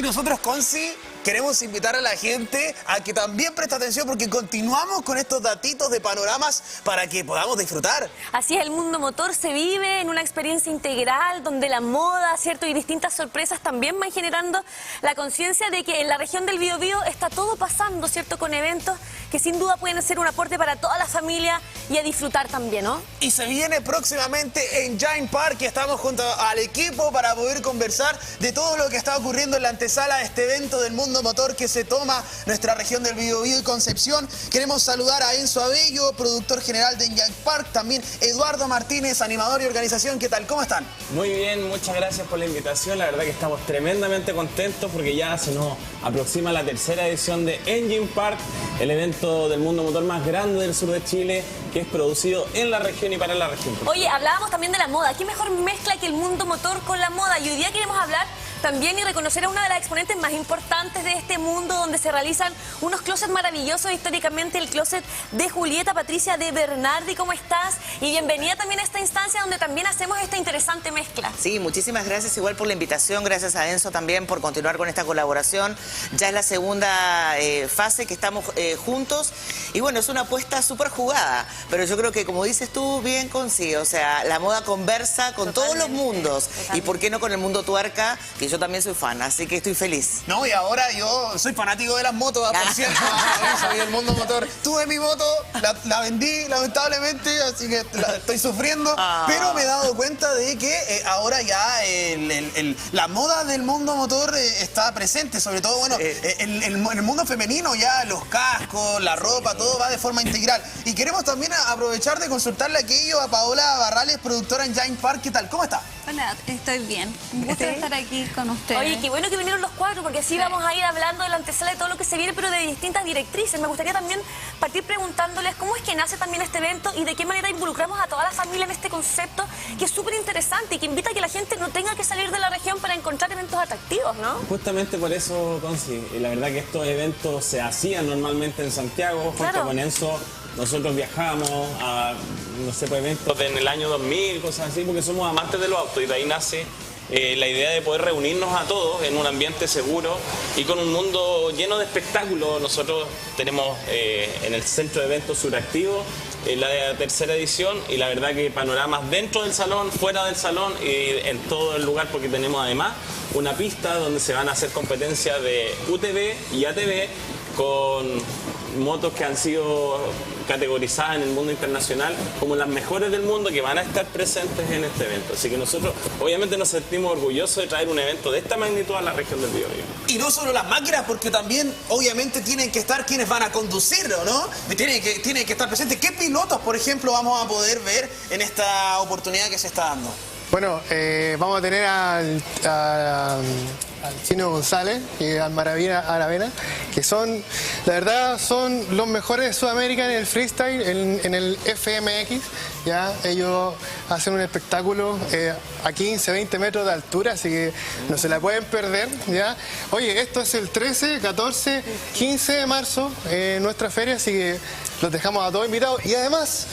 Y nosotros, Conci, queremos invitar a la gente a que también preste atención porque continuamos con estos datitos de panoramas para que podamos disfrutar. Así es, el mundo motor se vive en una experiencia integral donde la moda, ¿cierto? Y distintas sorpresas también van generando la conciencia de que en la región del Biobío está todo pasando, ¿cierto? Con eventos que sin duda pueden ser un aporte para toda la familia y a disfrutar también, ¿no? Y se viene próximamente en Giant Park y estamos junto al equipo para poder conversar de todo lo que está ocurriendo en la antesala de este evento del mundo motor que se toma nuestra región del Biobío y Concepción. Queremos saludar a Enzo Abello, productor general de Giant Park, también Eduardo Martínez, animador y organización. ¿Qué tal? ¿Cómo están? Muy bien, muchas gracias por la invitación. La verdad que estamos tremendamente contentos porque ya se nos aproxima la tercera edición de Engine Park, el evento del mundo motor más grande del sur de Chile, que es producido en la región y para la región. Oye, hablábamos también de la moda. ¿Qué mejor mezcla que el mundo motor con la moda? Y hoy día queremos hablar también y reconocer a una de las exponentes más importantes de este mundo, donde se realizan unos closets maravillosos históricamente, el closet de Julieta Patricia de Bernardi. ¿Cómo estás? Y bienvenida también a esta instancia donde también hacemos esta interesante mezcla. Sí, muchísimas gracias igual por la invitación, gracias a Enzo también por continuar con esta colaboración. Ya es la segunda fase que estamos juntos y bueno, es una apuesta súper jugada, pero yo creo que como dices tú, bien Conci, o sea, la moda conversa con todos los mundos. Totalmente. Y por qué no con el mundo tuerca, que yo también soy fan, así que estoy feliz. No, y ahora yo soy fanático de las motos, por cierto, soy el mundo motor. Tuve mi moto, la vendí lamentablemente, así que la estoy sufriendo, pero me he dado cuenta de que ahora ya la moda del mundo motor está presente, sobre todo, bueno, en el mundo femenino ya los cascos, la ropa, todo va de forma integral. Y queremos también aprovechar de consultarle aquello a Paola Barrales, productora en Giant Park. ¿Qué tal? ¿Cómo está? Hola, estoy bien. Un gusto estar aquí con ustedes. Oye, qué bueno que vinieron los cuatro, porque así vamos a ir hablando de la antesala de todo lo que se viene, pero de distintas directrices. Me gustaría también partir preguntándoles cómo es que nace también este evento y de qué manera involucramos a toda la familia en este concepto, que es súper interesante y que invita a que la gente no tenga que salir de la región para encontrar eventos atractivos, ¿no? Justamente por eso, Conci, la verdad que estos eventos se hacían normalmente en Santiago, junto con Enzo. Nosotros viajamos a, no sé, eventos en el año 2000, cosas así, porque somos amantes de los autos y de ahí nace la idea de poder reunirnos a todos en un ambiente seguro y con un mundo lleno de espectáculos. Nosotros tenemos en el centro de eventos Suractivo la tercera edición y la verdad que panoramas dentro del salón, fuera del salón y en todo el lugar, porque tenemos además una pista donde se van a hacer competencias de UTV y ATV con motos que han sido categorizadas en el mundo internacional como las mejores del mundo, que van a estar presentes en este evento. Así que nosotros obviamente nos sentimos orgullosos de traer un evento de esta magnitud a la región del Biobío. Y no solo las máquinas, porque también obviamente tienen que estar quienes van a conducirlo, ¿no? Tienen que estar presentes. ¿Qué pilotos, por ejemplo, vamos a poder ver en esta oportunidad que se está dando? Bueno, vamos a tener al Chino González y al Maravilla Aravena, que son, la verdad, son los mejores de Sudamérica en el freestyle, en el FMX. Ya ellos hacen un espectáculo a 15, 20 metros de altura, así que no se la pueden perder. ¿Ya? Oye, esto es el 13, 14, 15 de marzo en nuestra feria, así que los dejamos a todos invitados. Y además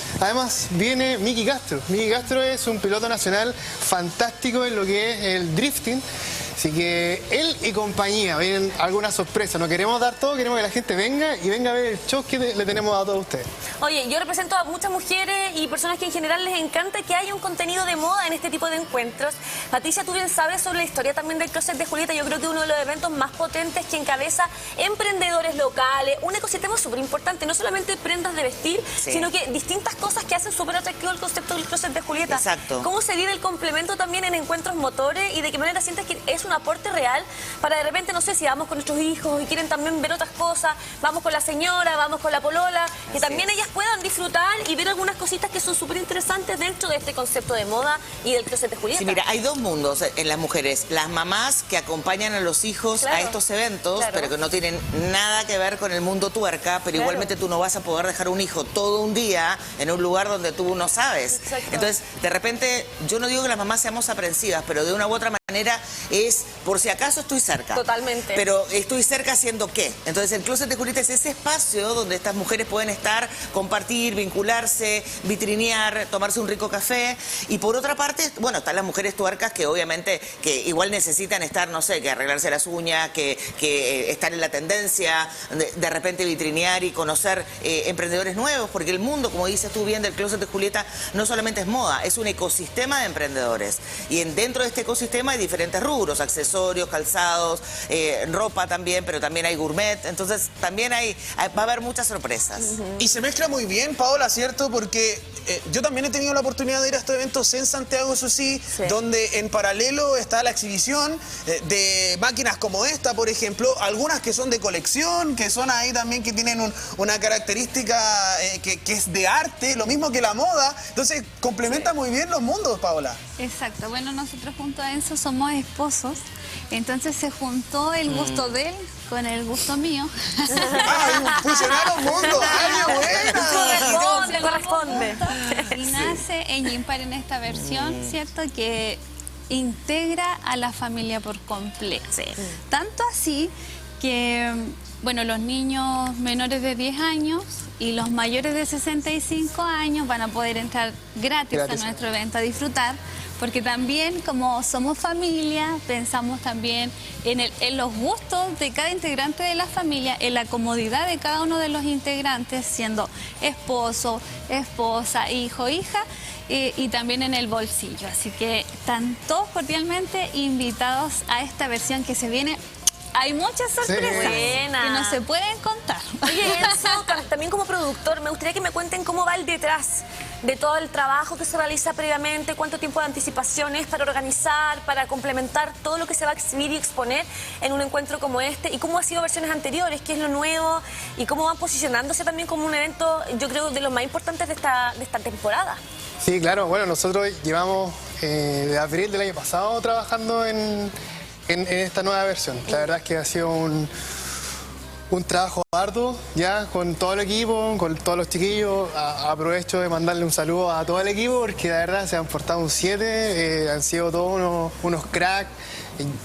viene Miki Castro. Miki Castro es un piloto nacional fantástico en lo que es el drifting. Así que él y compañía, vienen algunas sorpresas. No queremos dar todo, queremos que la gente venga y venga a ver el show que le tenemos a todos ustedes. Oye, yo represento a muchas mujeres y personas que en general les encanta que haya un contenido de moda en este tipo de encuentros. Patricia, tú bien sabes sobre la historia también del closet de Julieta. Yo creo que uno de los eventos más potentes que encabeza emprendedores locales, un ecosistema súper importante, no solamente prendas de vestir, sino que distintas cosas que hacen súper atractivo el concepto del closet de Julieta. Exacto. ¿Cómo se vive el complemento también en encuentros motores y de qué manera sientes que es un aporte real para de repente, no sé, si vamos con nuestros hijos y quieren también ver otras cosas, vamos con la señora, vamos con la polola, que también ellas puedan disfrutar y ver algunas cositas que son súper interesantes dentro de este concepto de moda y del closet de Julieta? Sí, mira, hay dos mundos en las mujeres. Las mamás que acompañan a los hijos a estos eventos, pero que no tienen nada que ver con el mundo tuerca, pero igualmente tú no vas a poder dejar un hijo todo un día en un lugar donde tú no sabes. Entonces, de repente, yo no digo que las mamás seamos aprensivas, pero de una u otra manera manera es por si acaso estoy cerca. Totalmente. Pero estoy cerca haciendo qué. Entonces el Closet de Julieta es ese espacio donde estas mujeres pueden estar, compartir, vincularse, vitrinear, tomarse un rico café. Y por otra parte, bueno, están las mujeres tuercas que obviamente que igual necesitan estar, no sé, que arreglarse las uñas, que estar en la tendencia, de repente vitrinear y conocer emprendedores nuevos, porque el mundo, como dices tú bien, del Closet de Julieta no solamente es moda, es un ecosistema de emprendedores. Y dentro de este ecosistema hay diferentes rubros, accesorios, calzados, ropa también, pero también hay gourmet, entonces también va a haber muchas sorpresas. Y se mezcla muy bien, Paola, ¿cierto? Porque yo también he tenido la oportunidad de ir a estos eventos en Santiago, eso sí, donde en paralelo está la exhibición de máquinas como esta, por ejemplo, algunas que son de colección, que son ahí también que tienen una característica que es de arte, lo mismo que la moda, entonces complementa muy bien los mundos, Paola. Exacto, bueno, nosotros junto a Enzo somos esposos, entonces se juntó el gusto de él con el gusto mío. ¡Ah, fusionaron mundos! ¡Ay, qué buena! Corresponde. Y nace Enjimpar en esta versión, ¿cierto? Que integra a la familia por completo. Sí. Tanto así que, bueno, los niños menores de 10 años y los mayores de 65 años van a poder entrar gratis a nuestro evento a disfrutar, porque también como somos familia, pensamos también en los gustos de cada integrante de la familia, en la comodidad de cada uno de los integrantes, siendo esposo, esposa, hijo, hija, y también en el bolsillo. Así que están todos cordialmente invitados a esta versión que se viene. Hay muchas sorpresas que no se pueden contar. Oye, Enzo, también como productor, me gustaría que me cuenten cómo va el detrás de todo el trabajo que se realiza previamente, cuánto tiempo de anticipación es para organizar, para complementar todo lo que se va a exhibir y exponer en un encuentro como este, y cómo ha sido versiones anteriores, qué es lo nuevo y cómo van posicionándose también como un evento, yo creo, de los más importantes de esta temporada. Sí, claro, bueno, nosotros llevamos de abril del año pasado trabajando en esta nueva versión. La verdad es que ha sido un trabajo arduo, ya, con todo el equipo, con todos los chiquillos. Aprovecho de mandarle un saludo a todo el equipo, porque la verdad se han portado un 7, han sido todos unos cracks,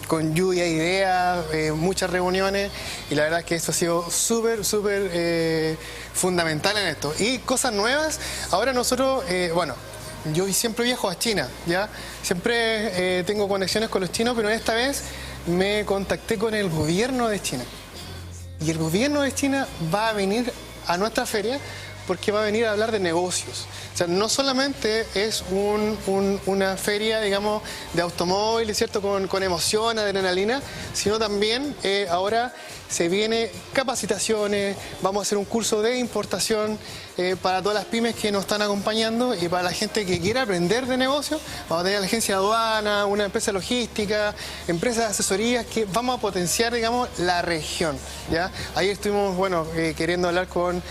con lluvia de ideas, muchas reuniones, y la verdad es que esto ha sido súper fundamental en esto. Y cosas nuevas, ahora nosotros, bueno, yo siempre viajo a China, ¿ya? Siempre tengo conexiones con los chinos, pero esta vez me contacté con el gobierno de China. Y el gobierno de China va a venir a nuestra feria porque va a venir a hablar de negocios. O sea, no solamente es una feria, digamos, de automóviles, ¿cierto?, con emoción, adrenalina, sino también ahora se viene capacitaciones, vamos a hacer un curso de importación para todas las pymes que nos están acompañando, y para la gente que quiera aprender de negocios, vamos a tener la agencia de aduana, una empresa logística, empresas de asesorías, que vamos a potenciar, digamos, la región, ¿ya? Ahí estuvimos, bueno, queriendo hablar con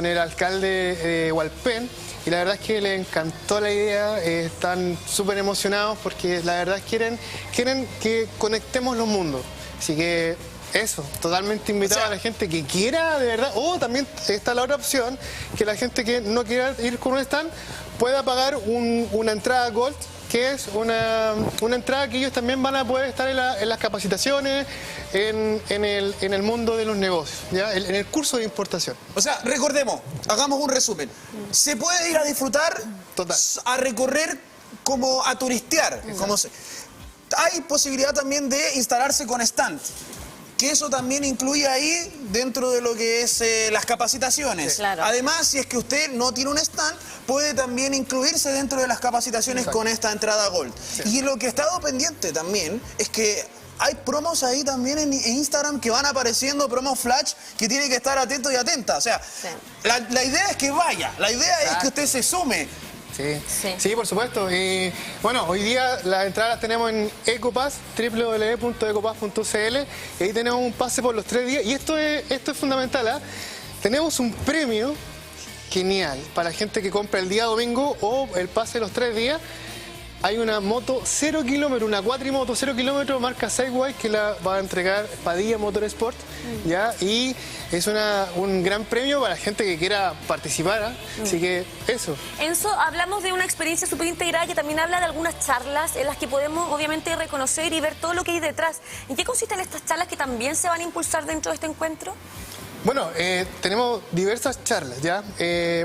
el alcalde de Hualpén, y la verdad es que le encantó la idea, están súper emocionados porque la verdad quieren que conectemos los mundos. Así que eso, totalmente invitado a la gente que quiera, de verdad. O también está la otra opción, que la gente que no quiera ir con un stand pueda pagar una entrada Gold, que es una entrada que ellos también van a poder estar en las capacitaciones, en el mundo de los negocios, ¿ya? En el curso de importación. O sea, recordemos, hagamos un resumen. Se puede ir a disfrutar, a recorrer, como a turistear. Hay posibilidad también de instalarse con stand, que eso también incluye ahí dentro de lo que es las capacitaciones. Claro. Además, si es que usted no tiene un stand, puede también incluirse dentro de las capacitaciones con esta entrada Gold. Y lo que he estado pendiente también es que hay promos ahí también en Instagram que van apareciendo, promos flash, que tiene que estar atento y atenta. O sea, la idea es que vaya, la idea es que usted se sume. Sí, por supuesto. Y bueno, hoy día las entradas las tenemos en Ecopass, www.ecopass.cl, y ahí tenemos un pase por los 3 días. Y esto es fundamental, ¿eh? Tenemos un premio genial para la gente que compra el día domingo o el pase de los 3 días. hay una moto 0 kilómetros, una cuatrimoto 0 kilómetros marca Sideway que la va a entregar Padilla Motorsport, ¿ya? Y es un gran premio para la gente que quiera participar, así que eso. Enzo, hablamos de una experiencia súper integrada que también habla de algunas charlas en las que podemos obviamente reconocer y ver todo lo que hay detrás. ¿En qué consisten estas charlas que también se van a impulsar dentro de este encuentro? Bueno, tenemos diversas charlas, ¿ya?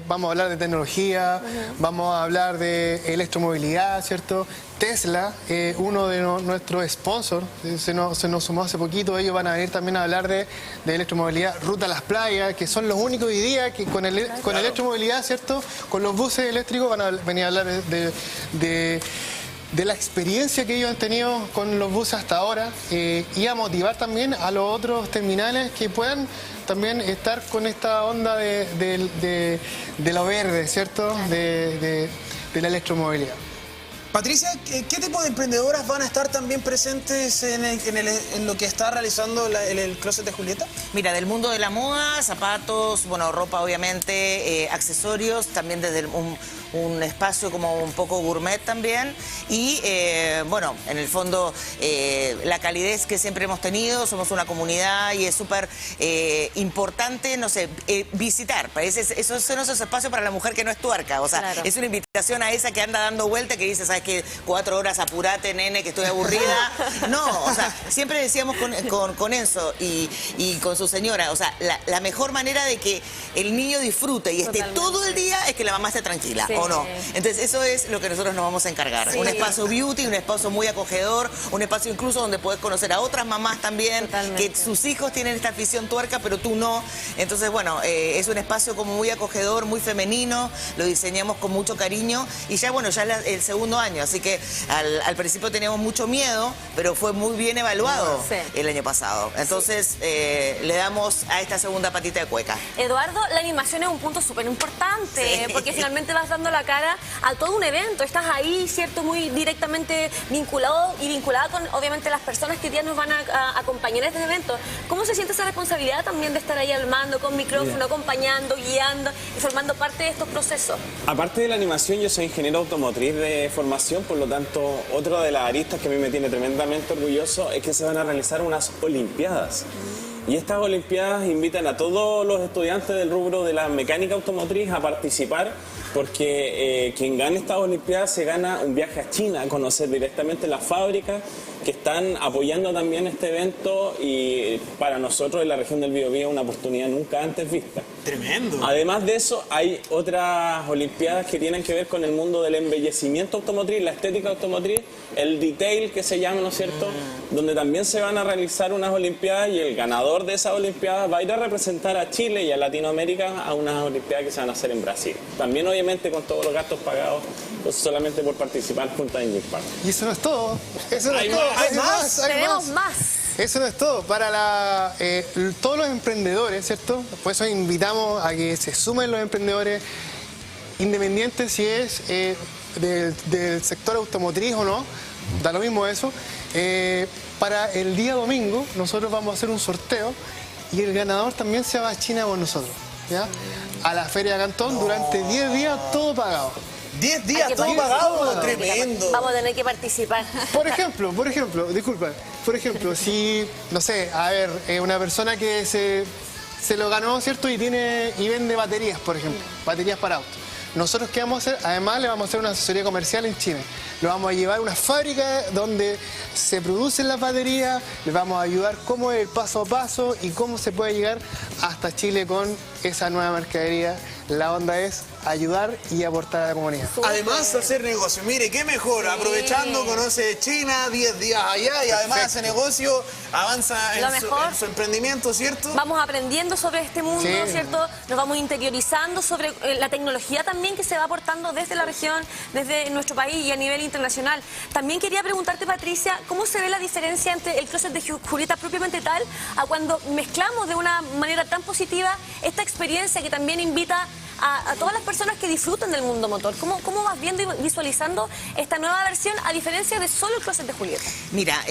Vamos a hablar de tecnología, vamos a hablar de electromovilidad, ¿cierto? Tesla, uno de nuestros sponsors, se nos sumó hace poquito, ellos van a venir también a hablar de electromovilidad, Ruta a las Playas, que son los únicos hoy día que con electromovilidad, ¿cierto? Con los buses eléctricos van a venir a hablar de la experiencia que ellos han tenido con los buses hasta ahora y a motivar también a los otros terminales que puedan también estar con esta onda de lo verde, ¿cierto? De la electromovilidad. Patricia, ¿qué tipo de emprendedoras van a estar también presentes en lo que está realizando el Closet de Julieta? Mira, del mundo de la moda, zapatos, bueno, ropa obviamente, accesorios, también desde un espacio como un poco gourmet también y bueno, en el fondo la calidez que siempre hemos tenido, somos una comunidad y es súper importante, no sé, visitar, eso son esos espacios para la mujer que no es tuerca, o sea, claro. Es una invitación a esa que anda dando vuelta que dice, ¿sabes qué? 4 horas apurate, nene, que estoy aburrida. No, o sea, siempre decíamos con Enzo y con su señora, o sea, la mejor manera de que el niño disfrute y esté todo el día es que la mamá esté tranquila. Sí. ¿O no? Entonces eso es lo que nosotros nos vamos a encargar. Sí. Un espacio beauty, un espacio muy acogedor, un espacio incluso donde podés conocer a otras mamás también, totalmente. Que sus hijos tienen esta afición tuerca, pero tú no. Entonces, bueno, es un espacio como muy acogedor, muy femenino, lo diseñamos con mucho cariño y ya, bueno, ya es el segundo año, así que al principio teníamos mucho miedo, pero fue muy bien evaluado el año pasado. Entonces, le damos a esta segunda patita de cueca. Eduardo, la animación es un punto súper importante, porque finalmente vas dando la cara a todo un evento, estás ahí, ¿cierto? Muy directamente vinculada con, obviamente, las personas que ya nos van a acompañar en este evento. ¿Cómo se siente esa responsabilidad también de estar ahí al mando, con micrófono, acompañando, guiando y formando parte de estos procesos? Aparte de la animación, yo soy ingeniero automotriz de formación, por lo tanto, otra de las aristas que a mí me tiene tremendamente orgulloso es que se van a realizar unas Olimpiadas. Y estas Olimpiadas invitan a todos los estudiantes del rubro de la mecánica automotriz a participar porque quien gane estas Olimpiadas se gana un viaje a China a conocer directamente las fábricas que están apoyando también este evento y para nosotros en la región del Biobío una oportunidad nunca antes vista. Tremendo. Además de eso, hay otras Olimpiadas que tienen que ver con el mundo del embellecimiento automotriz, la estética automotriz, el detail que se llama, ¿no es cierto? Donde también se van a realizar unas Olimpiadas y el ganador de esas Olimpiadas va a ir a representar a Chile y a Latinoamérica a unas Olimpiadas que se van a hacer en Brasil. También obviamente con todos los gastos pagados pues, solamente por participar junto a Engine Park. Y eso no es todo. Eso no es todo. Tenemos más. Eso no es todo. Para todos los emprendedores, ¿cierto? Por eso invitamos a que se sumen los emprendedores, independientes si es del sector automotriz o no, da lo mismo eso. Para el día domingo nosotros vamos a hacer un sorteo y el ganador también se va a China con nosotros, ¿ya? A la Feria de Cantón durante 10 días, todo pagado. 10 días, todo pagado, tremendo. Vamos a tener que participar. Por ejemplo, disculpa, si, no sé, a ver, una persona que se lo ganó, ¿cierto? Y vende baterías, por ejemplo, baterías para autos. Nosotros, ¿qué vamos a hacer? Además, le vamos a hacer una asesoría comercial en Chile. Lo vamos a llevar a una fábrica donde se producen las baterías, les vamos a ayudar cómo es el paso a paso y cómo se puede llegar hasta Chile con esa nueva mercadería. La onda es ayudar y aportar a la comunidad. Además, hacer negocio. Mire, qué mejor. Aprovechando, conoce China, 10 días allá y además ese negocio avanza en su emprendimiento, ¿cierto? Vamos aprendiendo sobre este mundo, ¿cierto? Nos vamos interiorizando sobre la tecnología también que se va aportando desde la región, desde nuestro país y a nivel internacional. También quería preguntarte, Patricia, ¿cómo se ve la diferencia entre el Closet de Julieta propiamente tal a cuando mezclamos de una manera tan positiva esta experiencia que también invita a todas las personas que disfrutan del mundo motor? ¿Cómo vas viendo y visualizando esta nueva versión a diferencia de solo el Closet de Julieta? Mira,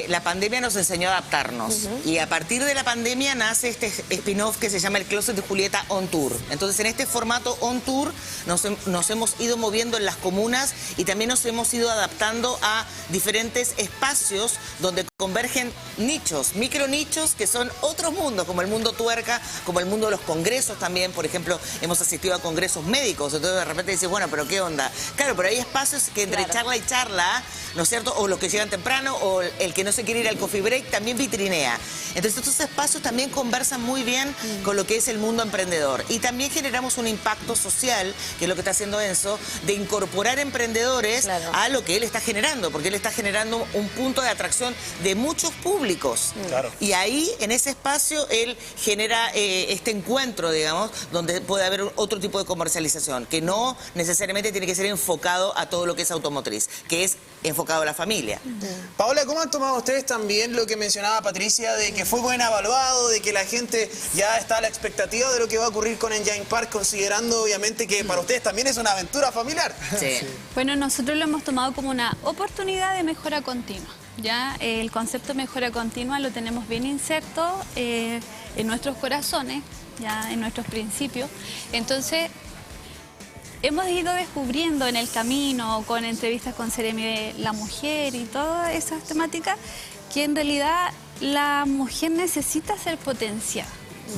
la pandemia nos enseñó a adaptarnos y a partir de la pandemia nace este spin-off que se llama el Closet de Julieta On Tour. Entonces en este formato On Tour nos hemos ido moviendo en las comunas y también nos hemos ido adaptando a diferentes espacios donde convergen nichos, micronichos que son otros mundos, como el mundo tuerca, como el mundo de los congresos también. Por ejemplo, hemos asistido a congresos médicos, entonces de repente dices, bueno, pero ¿qué onda? Claro, pero hay espacios que entre charla y charla, ¿no es cierto? O los que llegan temprano, o el que no se quiere ir al coffee break, también vitrinea. Entonces estos espacios también conversan muy bien con lo que es el mundo emprendedor. Y también generamos un impacto social, que es lo que está haciendo Enzo, de incorporar emprendedores a lo que él está generando, porque él está generando un punto de atracción de muchos públicos. Y ahí, en ese espacio, él genera este encuentro, digamos, donde puede haber otro tipo de comercialización, que no necesariamente tiene que ser enfocado a todo lo que es automotriz, que es enfocado a la familia. Paola, ¿cómo han tomado ustedes también lo que mencionaba Patricia, de que fue buen evaluado, de que la gente ya está a la expectativa de lo que va a ocurrir con Engine Park, considerando obviamente que para ustedes también es una aventura familiar? Sí. Bueno, nosotros lo hemos tomado como una oportunidad de mejora continua. Ya el concepto de mejora continua lo tenemos bien inserto en nuestros corazones, ya en nuestros principios. Entonces, hemos ido descubriendo en el camino, con entrevistas con Seremi de la mujer y todas esas temáticas, que en realidad la mujer necesita ser potenciada,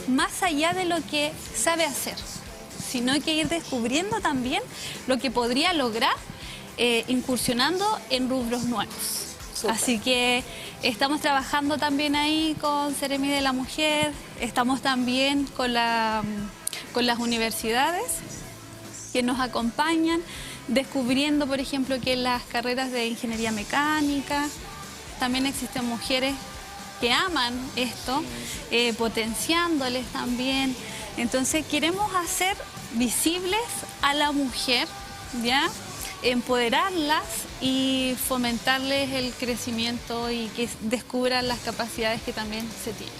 más allá de lo que sabe hacer, sino hay que ir descubriendo también lo que podría lograr incursionando en rubros nuevos. Super. Así que estamos trabajando también ahí con Seremi de la Mujer, estamos también con las universidades que nos acompañan, descubriendo, por ejemplo, que en las carreras de ingeniería mecánica también existen mujeres que aman esto, potenciándoles también. Entonces queremos hacer visibles a la mujer, ¿ya? Empoderarlas y fomentarles el crecimiento y que descubran las capacidades que también se tienen.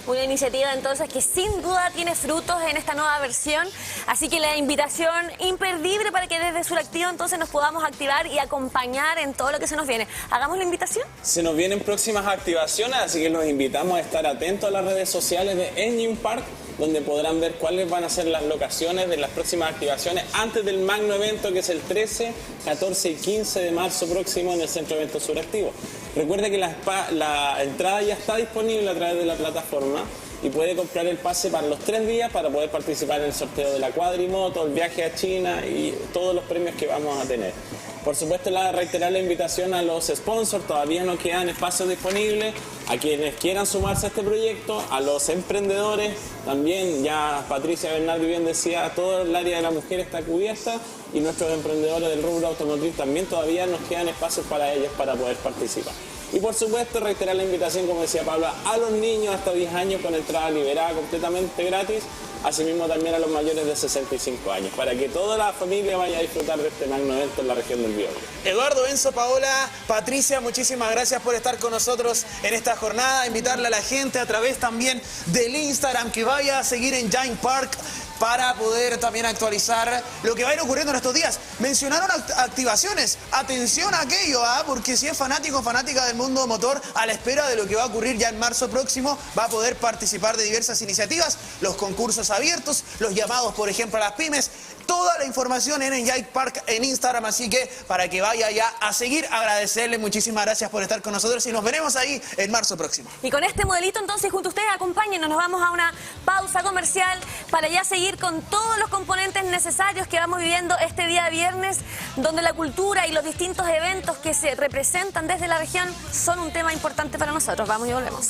Una iniciativa entonces que sin duda tiene frutos en esta nueva versión, así que la invitación imperdible para que desde Suractiva entonces nos podamos activar y acompañar en todo lo que se nos viene. ¿Hagamos la invitación? Se nos vienen próximas activaciones, así que los invitamos a estar atentos a las redes sociales de Engine Park, donde podrán ver cuáles van a ser las locaciones de las próximas activaciones antes del magno evento, que es el 13, 14 y 15 de marzo próximo en el Centro de Eventos Suractivo. Recuerde que la entrada ya está disponible a través de la plataforma y puede comprar el pase para los 3 días para poder participar en el sorteo de la cuadrimoto, el viaje a China y todos los premios que vamos a tener. Por supuesto, reiterar la invitación a los sponsors, todavía no quedan espacios disponibles, a quienes quieran sumarse a este proyecto, a los emprendedores, también ya Patricia Bernal bien decía, todo el área de la mujer está cubierta y nuestros emprendedores del rubro automotriz también todavía nos quedan espacios para ellos para poder participar. Y por supuesto reiterar la invitación, como decía Paula, a los niños hasta 10 años con entrada liberada completamente gratis, asimismo también a los mayores de 65 años, para que toda la familia vaya a disfrutar de este magno evento en la región del Biobío. Eduardo, Enzo, Paola, Patricia, muchísimas gracias por estar con nosotros en esta jornada, invitarle a la gente a través también del Instagram que vaya a seguir Engine Park para poder también actualizar lo que va a ir ocurriendo en estos días. Mencionaron activaciones, atención a aquello, porque si es fanático o fanática del mundo motor, a la espera de lo que va a ocurrir ya en marzo próximo, va a poder participar de diversas iniciativas, los concursos abiertos, los llamados, por ejemplo, a las pymes, toda la información en Engine Park en Instagram, así que para que vaya ya a seguir, agradecerle, muchísimas gracias por estar con nosotros y nos veremos ahí en marzo próximo. Y con este modelito entonces junto a ustedes acompáñenos, nos vamos a una pausa comercial para ya seguir con todos los componentes necesarios que vamos viviendo este día viernes, donde la cultura y los distintos eventos que se representan desde la región son un tema importante para nosotros. Vamos y volvemos.